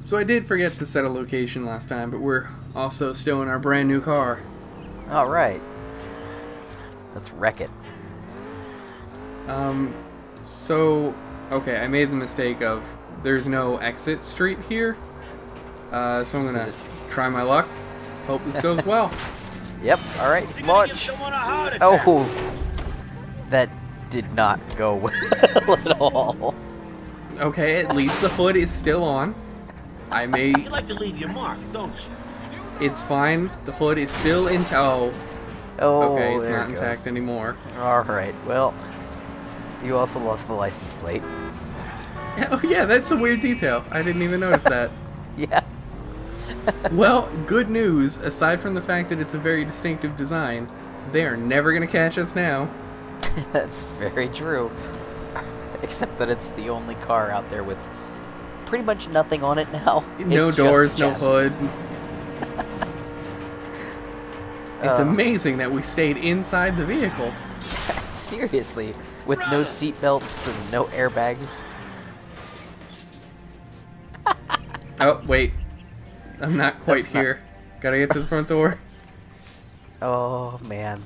So I did forget to set a location last time, but we're also still in our brand new car. All right. Let's wreck it. So, okay, I made the mistake of there's no exit street here. So I'm gonna try my luck. Hope this goes well. Yep, all right, launch. Oh, that did not go well at all. Okay, at least the hood is still on. I may... You like to leave your mark, don't you? It's fine. The hood is still intact. Oh, Okay, it's there not it goes. intact anymore. All right, well, you also lost the license plate. Oh yeah, that's a weird detail. I didn't even notice that. Yeah. Well, good news. Aside from the fact that it's a very distinctive design, they are never gonna catch us now. That's very true. Except that it's the only car out there with pretty much nothing on it now. No It's doors, just a no chassis. hood. It's amazing that we stayed inside the vehicle. Seriously, with no seat belts and no airbags. Oh, wait. I'm not quite That's not- here. Gotta get to the front door. Oh, man.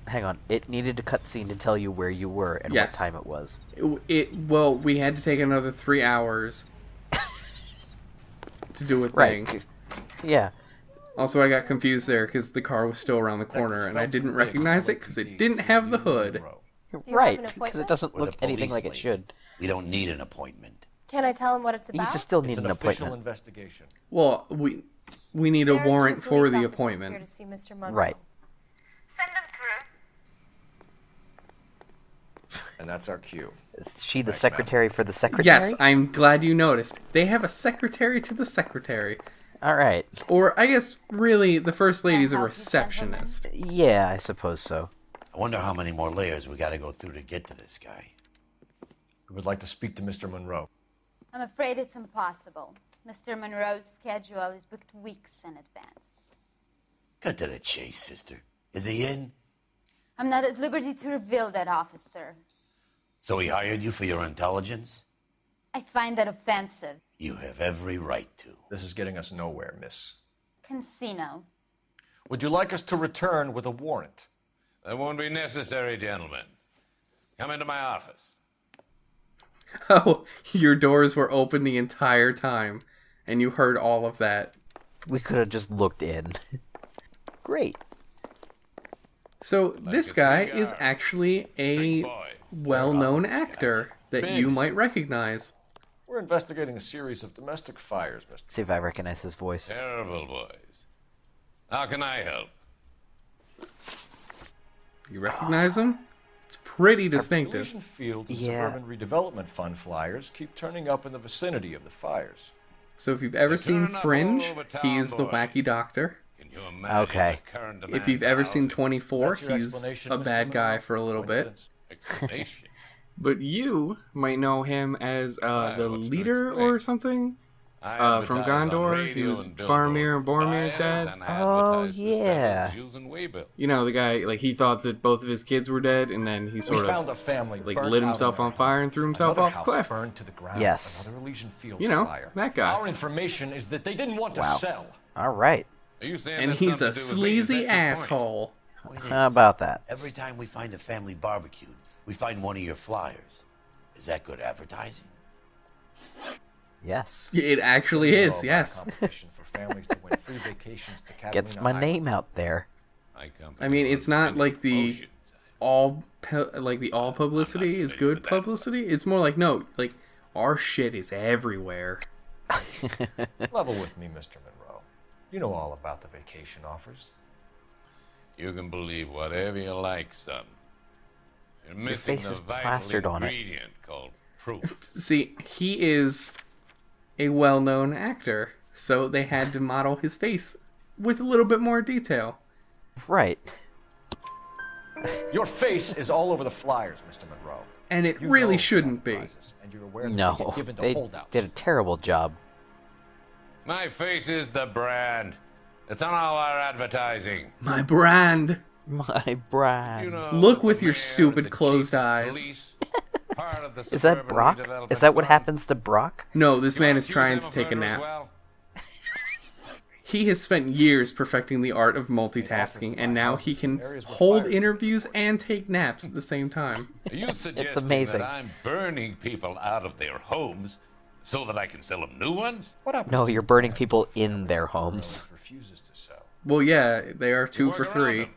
Hang on, it needed a cutscene to tell you where you were and Yes. what time it was. Well, we had to take another 3 hours to do a thing. Right. 'Cause- Yeah. Also, I got confused there because the car was still around the corner, and I didn't recognize it because it didn't have the hood. you have Right, an because it appointment? doesn't With look the anything police like it lady. should. We don't need an appointment. Can I tell him what it's You about? just still need It's an an official appointment. investigation. Well, we need a There are two warrant for police the officers appointment. Here to see Mr. Monroe. Right. Send them through. And that's our cue. Is she the Thanks, secretary for the secretary? Yes, I'm glad you noticed. They have a secretary to the secretary. All right. Or, I guess, really, the first lady's a help you, receptionist. Yeah, I suppose so. I wonder how many more layers we gotta go through to get to this guy. We would like to speak to Mr. Monroe. I'm afraid it's impossible. Mr. Monroe's schedule is booked weeks in advance. Cut to the chase, sister. Is he in? I'm not at liberty to reveal that, officer. So he hired you for your intelligence? I find that offensive. You have every right to. This is getting us nowhere, miss. Casino. Would you like us to return with a warrant? That won't be necessary, gentlemen. Come into my office. Oh, your doors were open the entire time, and you heard all of that. We could have just looked in. Great. So, this a guy cigar. is actually a boy. well-known actor that you Biggs. might recognize. We're investigating a series of domestic fires, Mr. See if I recognize his voice. Terrible boys. How can I help? You recognize him? It's pretty distinctive. Elysian Fields and Yeah. Suburban Redevelopment Fund flyers keep turning up in the vicinity of the fires. So if you've ever seen turning up Fringe, all over town, he's the boys. wacky doctor. Can you imagine Okay. the current If demand you've ever for seen housing? 24, That's your he's explanation, a Mr. bad guy Monroe? for a little bit. Coincidence? Explanation. But you might know him as the what's to leader explain? or something. I From advertise on Gondor, radio he was and Faramir and billboards, Boromir's flyers, dad. and Oh, advertise the yeah. seven Jews in Waybill. You know, the guy, like, he thought that both of his kids were dead, and then he We sort found of, a family like, burnt lit out himself in on their fire home. and threw himself Another off a house cliff. burned to the ground. Yes. Another Elysian Fields You know, flyer. that guy. Our information is that they didn't want to Wow. sell. All right. Are you saying And that's he's a something to do with me? Is sleazy that your point? asshole. Point How is, about that? every time we find a family barbecued, we find one of your flyers. Is that good advertising? Yes. It actually is, All yes. about competition for families to win free vacations to Gets Catalina my Island. name out there. I mean, it's not like the all publicity is good publicity. It's more like, no, like, our shit is everywhere. Level with me, Mr. Monroe. You know all about the vacation offers. You can believe whatever you like, son. You're missing face the is vital plastered on it. ingredient called proof. See, he is a well-known actor, so they had to model his face with a little bit more detail. Right. Your face is all over the flyers, Mr. Monroe. And it You really know shouldn't be. prizes, and you're aware that No, they get given to they holdouts. did a terrible job. My face is the brand. It's on all our advertising. My brand. My brand. You know, Look the with your mayor, stupid the closed chief of eyes. police, part of the Is that suburban Brock? redevelopment Is that what fund. happens to Brock? No, this You man wanna is accuse trying him to of take a murder as nap. well? He has spent years perfecting the art of multitasking, and now he can hold interviews and take naps at the same time. Are you suggesting amazing. that I'm burning people out of their homes so that I can sell them new ones? What happens No, to you're you burning when people Monroe in their homes. refuses to sell? Well, yeah, they are You 2 work for around 3 them.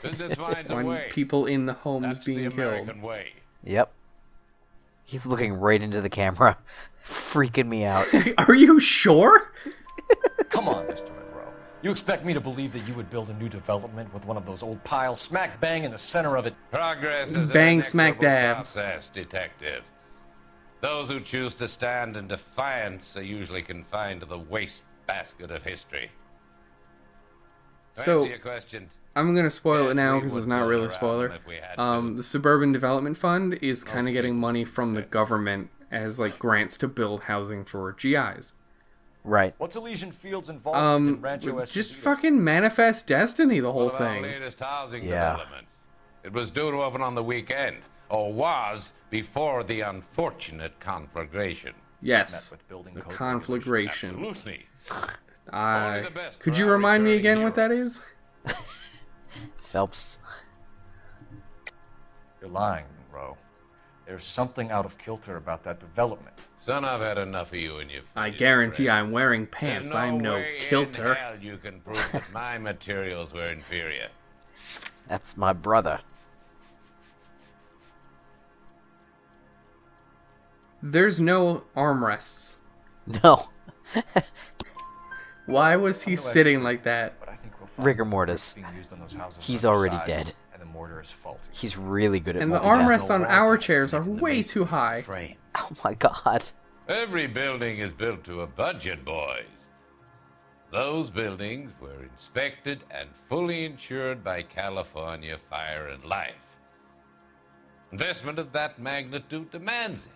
Business finds a on way. people in the homes That's the being killed. American way. Yep. He's looking right into the camera, freaking me out. Are you sure? Come on, Mr. Monroe. You expect me to believe that you would build a new development with one of those old piles smack bang in the center of it? Progress is Bang, an smack, inexorable dab. process, detective. Those who choose to stand in defiance are usually confined to the waste basket of history. To So- answer your question, I'm gonna spoil it Yes, now we because would it's not build really a around spoiler. them if we had to. The Suburban Development Fund is kind of getting people money see from the sense. government as like grants to build housing for GIs. Right. What's Elysian Fields involved in Rancho Just Escondido? fucking manifest destiny, the whole one of our thing. latest housing Yeah. developments. It was due to open on the weekend, or was before the unfortunate conflagration. Yes, Met with building the code conflagration. Absolutely. I the best could for you our remind me returning again what that is? Phelps. You're lying, Monroe. There's something out of kilter about that development. Son, I've had enough of you and your I fidget guarantee friend. I'm wearing There's pants. I'm no way kilter. in hell you can prove that my materials were inferior. That's my brother. There's no armrests. No. Why was he No sitting expert, like that? But I think we'll find Rigor that mortis. being used on those houses He's on the already side, dead. And the mortar is faulty. He's really good at And the multitasking. armrests on our Wall chairs are connecting the way masonry too high. Frame. Oh my god. Every building is built to a budget, boys. Those buildings were inspected and fully insured by California Fire and Life. Investment of that magnitude demands it.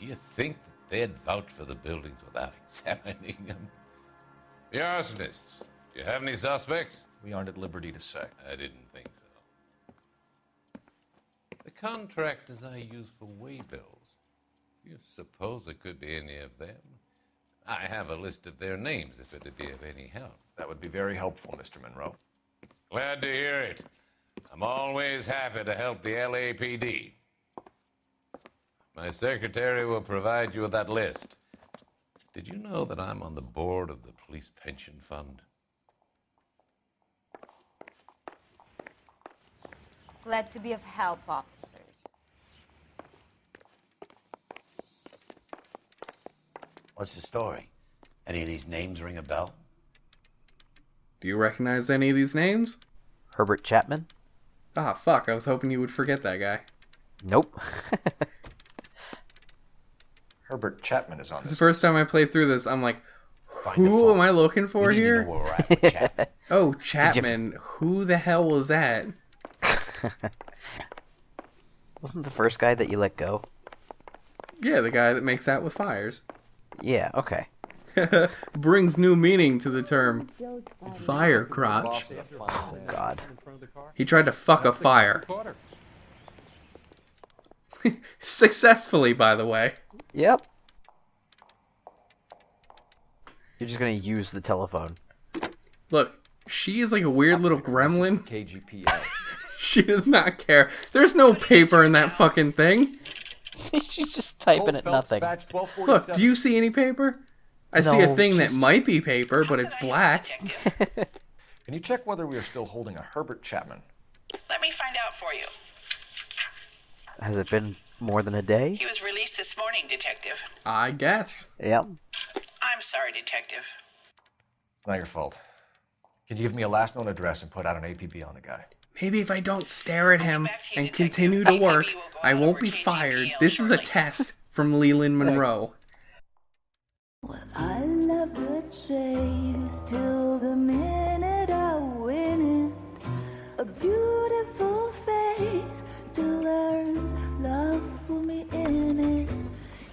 Do you think that they'd vouch for the buildings without examining them? The arsonists, do you have any suspects? We aren't at liberty to say. I didn't think so. The contractors I use for way bills, do you suppose it could be any of them? I have a list of their names if it'd be of any help. That would be very helpful, Mr. Monroe. Glad to hear it. I'm always happy to help the LAPD. My secretary will provide you with that list. Did you know that I'm on the board of the police pension fund? Glad to be of help, officers. What's the story? Any of these names ring a bell? Do you recognize any of these names? Herbert Chapman? Ah, fuck, I was hoping you would forget that guy. Nope. Herbert Chapman is on It's the this. first time I played through this, I'm like, Find the who phone. am I looking for We need to know here? where we're at with Chapman. Oh, Chapman. Who the hell was that? Wasn't the first guy that you let go? Yeah, the guy that makes out with fires. Yeah, okay. Brings new meaning to the term fire crotch. Oh god. He tried to fuck a fire. Successfully, by the way. Yep. You're just gonna use the telephone. Look, she is like a weird little gremlin. KGPL. She does not care. There's no paper in that fucking thing. She's just typing at nothing. Look, do you see any paper? I see a No, thing that she's- might be paper, but it's black. Can you check whether we are still holding a Herbert Chapman? Let me find out for you. Has it been more than a day? He was released this morning, Detective. I guess. Yep. I'm sorry, Detective. It's not your fault. Can you give me a last known address and put out an APB on the guy? Maybe if I don't stare at him and continue to work, I won't be fired. This is a test from Leland Monroe. I love the chase till the minute I win it. A beautiful there's love for me in it.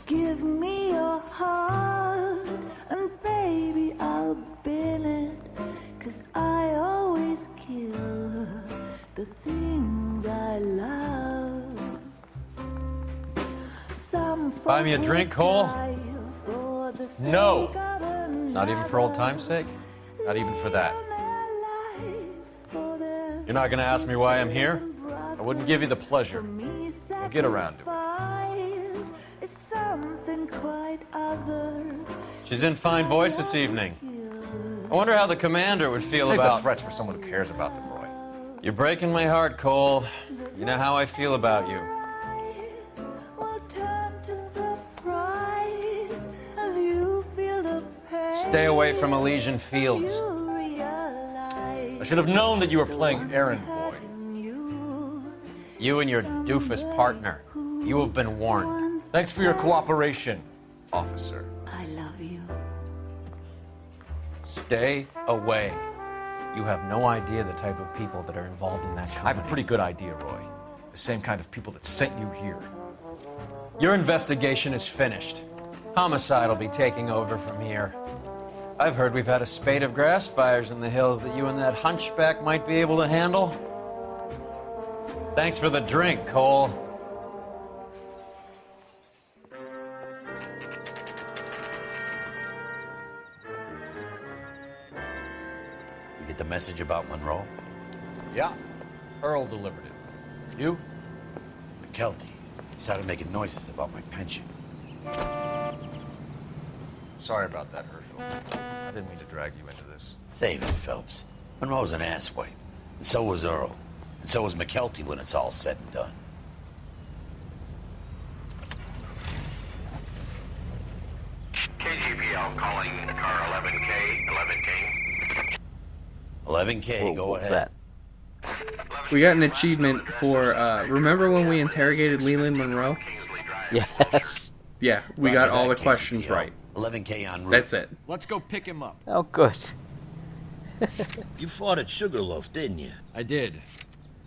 Give me your heart, and baby, I'll bill it. 'Cause I always kill the things I love. Buy me a drink, Cole? No. Not even for old time's sake? Not even for that. You're not gonna ask me why I'm here? I wouldn't give you the pleasure. We'll get around to it. She's in fine voice this evening. I wonder how the commander would feel Save about... the threats for someone who cares about them, Roy. You're breaking my heart, Cole. You know how I feel about you. Stay away from Elysian Fields. I should have known that you were playing errand boy. You and your doofus partner. You have been warned. Thanks for your cooperation, officer. I love you. Stay away. You have no idea the type of people that are involved in that company. I have a pretty good idea, Roy. The same kind of people that sent you here. Your investigation is finished. Homicide will be taking over from here. I've heard we've had a spate of grass fires in the hills that you and that hunchback might be able to handle. Thanks for the drink, Cole. You get the message about Monroe? Yeah, Earl delivered it. You? McKelty. He started making noises about my pension. Sorry about that, Herschel. I didn't mean to drag you into this. Save it, Phelps. Monroe's an asswipe. And so was Earl. And so was McKelty when it's all said and done. KGPL calling car 11K, 11K. 11K, Whoa, go what was ahead. that? We got an achievement for, remember when we interrogated Leland Monroe? Yes. Yeah, we got all the questions right. 11K en route. That's it. Let's go pick him up. Oh, good. You fought at Sugarloaf, didn't you? I did,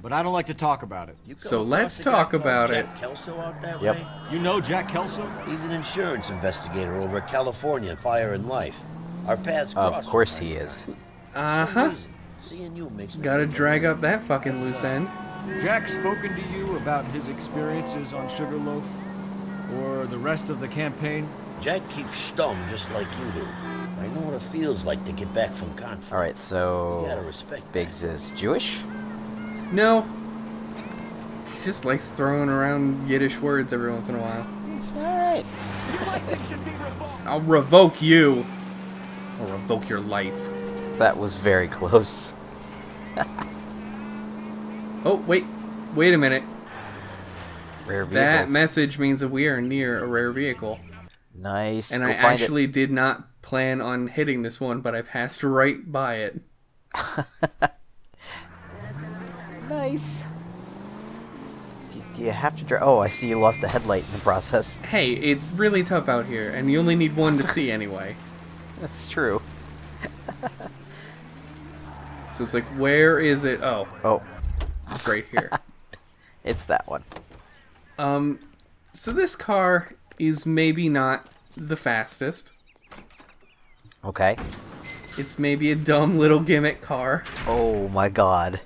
but I don't like to talk about it. You So come let's across a guy talk called about it. Jack Kelso out that Yep. way? You know Jack Kelso? He's an insurance investigator over at California Fire and Life. Our paths cross. Of course he is. Uh-huh. Seeing you makes me Gotta think drag of- up that fucking loose end. Jack spoken to you about his experiences on Sugarloaf? Or the rest of the campaign? Jack keeps stum just like you do. I know what it feels like to get back from conflict. All right, You gotta so respect Biggs is Jewish? No. He just likes throwing around Yiddish words every once in a while. All right. I'll revoke you. I'll revoke your life. That was very close. Oh, wait. Wait a minute. Rare That vehicles. message means that we are near a rare vehicle. Nice. And Go I find actually did not plan on hitting this one, but I passed right by it. it. Nice. Do you have to drive? Oh, I see you lost a headlight in the process. Hey, it's really tough out here, and you only need one to see anyway. That's true. So it's like, where is it? Oh, Oh, it's right here. it's that one. So this car is maybe not the fastest. Okay. It's maybe a dumb little gimmick car. Oh my god.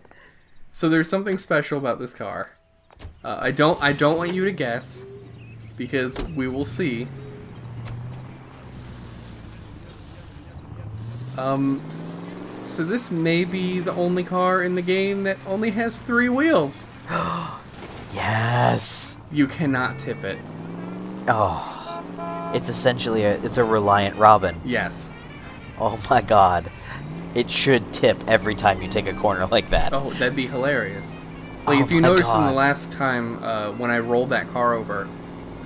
So there's something special about this car. I don't want you to guess, because we will see. So this may be the only car in the game that only has 3 wheels. Yes. You cannot tip it. Oh. It's essentially a Reliant Robin. Yes. Oh my god. It should tip every time you take a corner like that. Oh, that'd be hilarious. Like, Oh if you my noticed in God. the last time when I rolled that car over,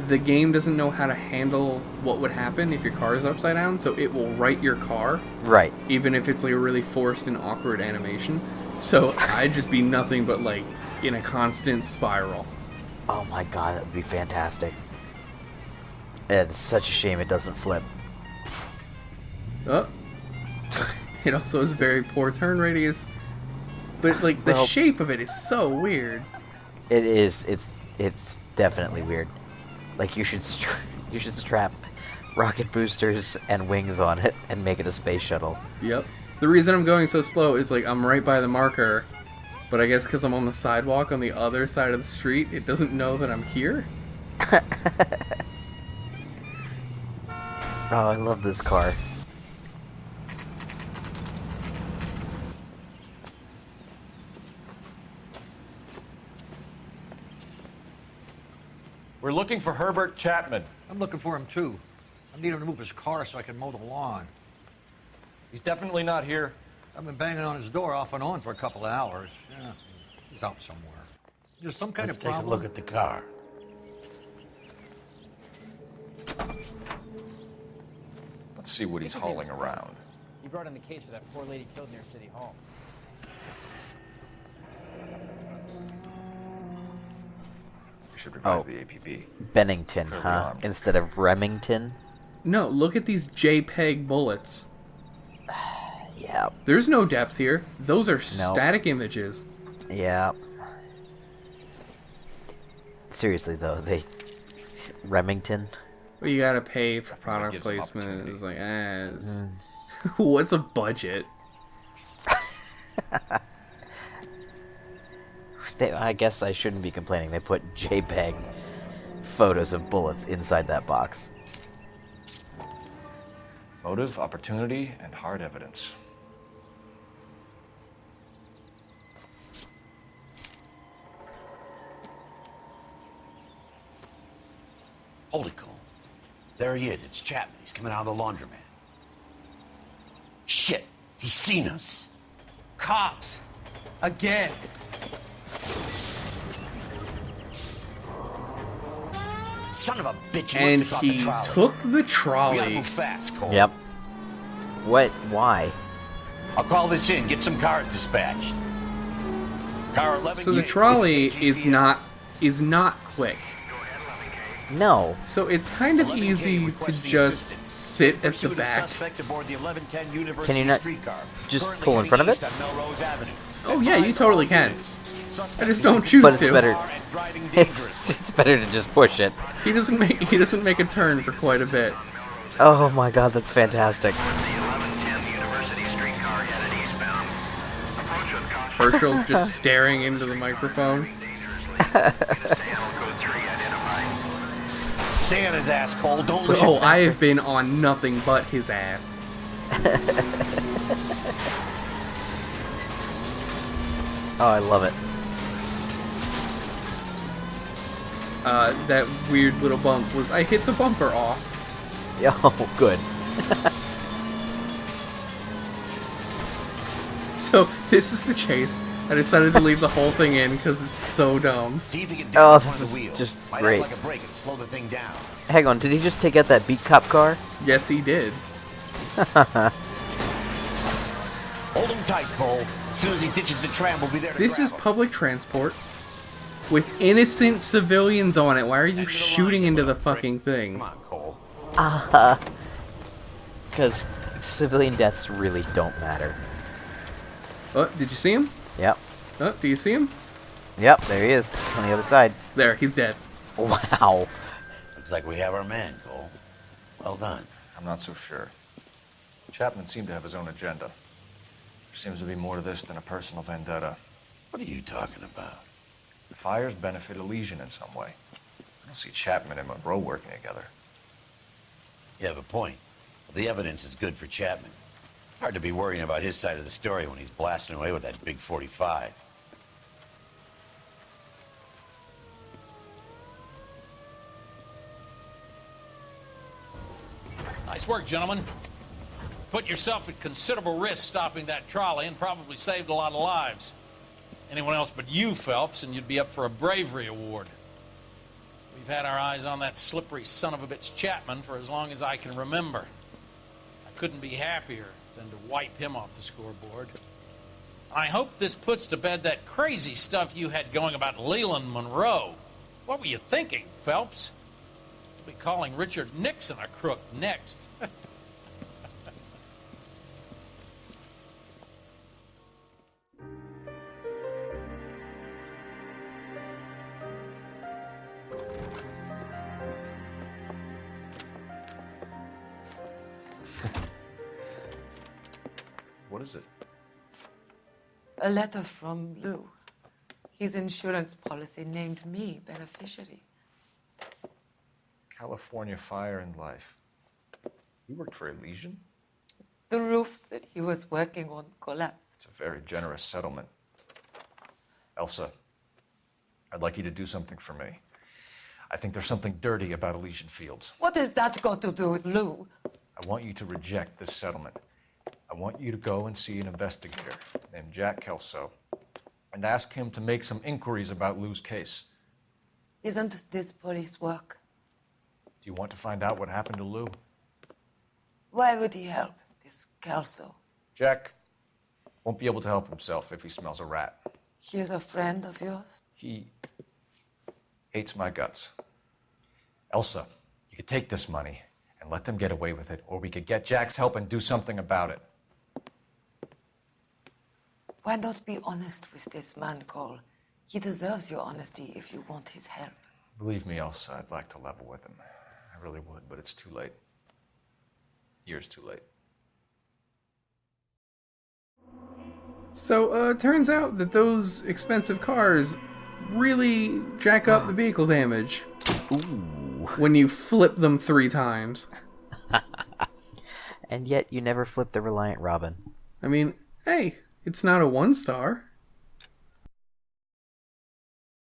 the game doesn't know how to handle what would happen if your car is upside down, so it will right your car. Right. Even if it's like a really forced and awkward animation. So I'd just be nothing but like in a constant spiral. Oh my god, that would be fantastic. It's such a shame it doesn't flip. Oh. It also has very poor turn radius. But like the Well- shape of it is so weird. It is. It's definitely weird. Like you should strap rocket boosters and wings on it and make it a space shuttle. Yep. The reason I'm going so slow is like I'm right by the marker, but I guess because I'm on the sidewalk on the other side of the street, it doesn't know that I'm here. Oh, I love this car. We're looking for Herbert Chapman. I'm looking for him too. I need him to move his car so I can mow the lawn. He's definitely not here. I've been banging on his door off and on for a couple of hours. Yeah, he's out somewhere. There's some kind Let's of take problem. a look at the car. Let's see what he's hauling around. You brought in the case for that poor lady killed near City Hall. We should revise the APB. Bennington, huh? Instead of Remington. No, look at these JPEG bullets. Yeah. There's no depth here. Those are static images. Yeah. Seriously though, Remington. Well, you gotta pay for product placement. It's like, what's a budget? I guess I shouldn't be complaining. They put JPEG photos of bullets inside that box. Motive, opportunity, and hard evidence. Holy Cole. There he is. It's Chapman. He's coming out of the laundromat. Shit. He's seen us. Cops. Again. Son of a bitch. And he took the We gotta trolley. move fast, Cole. Yep. What? Why? I'll call this in. Get some cars dispatched. Car 11. So the trolley is not quick. No. So it's kind of easy to just sit at the back. Can you not just pull in front of it? Oh yeah, you totally can. I just don't choose But it's to. better. It's better to just push it. He doesn't make a turn for quite a bit. Oh my god, that's fantastic. Herschel's just staring into the microphone. Stay on his ass, Cole. Don't lose Oh, your I have been on nothing but his ass. Oh, I love it. That weird little bump was I hit the bumper off. Oh, good. So this is the chase. I decided to leave the whole thing in because it's so dumb. Oh, this is just great. Hang on, did he just take out that beat cop car? Yes, he did. Hold him tight, Cole. As soon as he ditches the tram, we'll be there to This grab is him. public transport with innocent civilians on it. Why are you shooting into the fucking thing? Come on, Cole. Because civilian deaths really don't matter. Oh, did you see him? Yep. Oh, do you see him? Yep, there he is. It's on the other side. There, he's dead. Wow. Looks like we have our man, Cole. Well done. I'm not so sure. Chapman seemed to have his own agenda. There seems to be more to this than a personal vendetta. What are you talking about? The fires benefit Elysian in some way. I don't see Chapman and Monroe working together. You have a point. The evidence is good for Chapman. Hard to be worrying about his side of the story when he's blasting away with that big 45. Nice work, gentlemen. Put yourself at considerable risk stopping that trolley and probably saved a lot of lives. Anyone else but you, Phelps, and you'd be up for a bravery award. We've had our eyes on that slippery son of a bitch Chapman for as long as I can remember. I couldn't be happier than to wipe him off the scoreboard. I hope this puts to bed that crazy stuff you had going about Leland Monroe. What were you thinking, Phelps? You'll be calling Richard Nixon a crook next. What is it? A letter from Lou. His insurance policy named me beneficiary. California Fire and Life. You worked for Elysian? The roof that he was working on collapsed. It's a very generous settlement. Elsa, I'd like you to do something for me. I think there's something dirty about Elysian Fields. What has that got to do with Lou? I want you to reject this settlement. I want you to go and see an investigator named Jack Kelso and ask him to make some inquiries about Lou's case. Isn't this police work? Do you want to find out what happened to Lou? Why would he help, this Kelso? Jack won't be able to help himself if he smells a rat. He is a friend of yours? He hates my guts. Elsa, you could take this money and let them get away with it, or we could get Jack's help and do something about it. Why not be honest with this man, Cole? He deserves your honesty if you want his help. Believe me, Elsa, I'd like to level with him. I really would, but it's too late. Years too late. So, turns out that those expensive cars really jack up the vehicle damage. Ooh. When you flip them 3 times. And yet you never flip the Reliant Robin. I mean, hey, it's not a 1-star.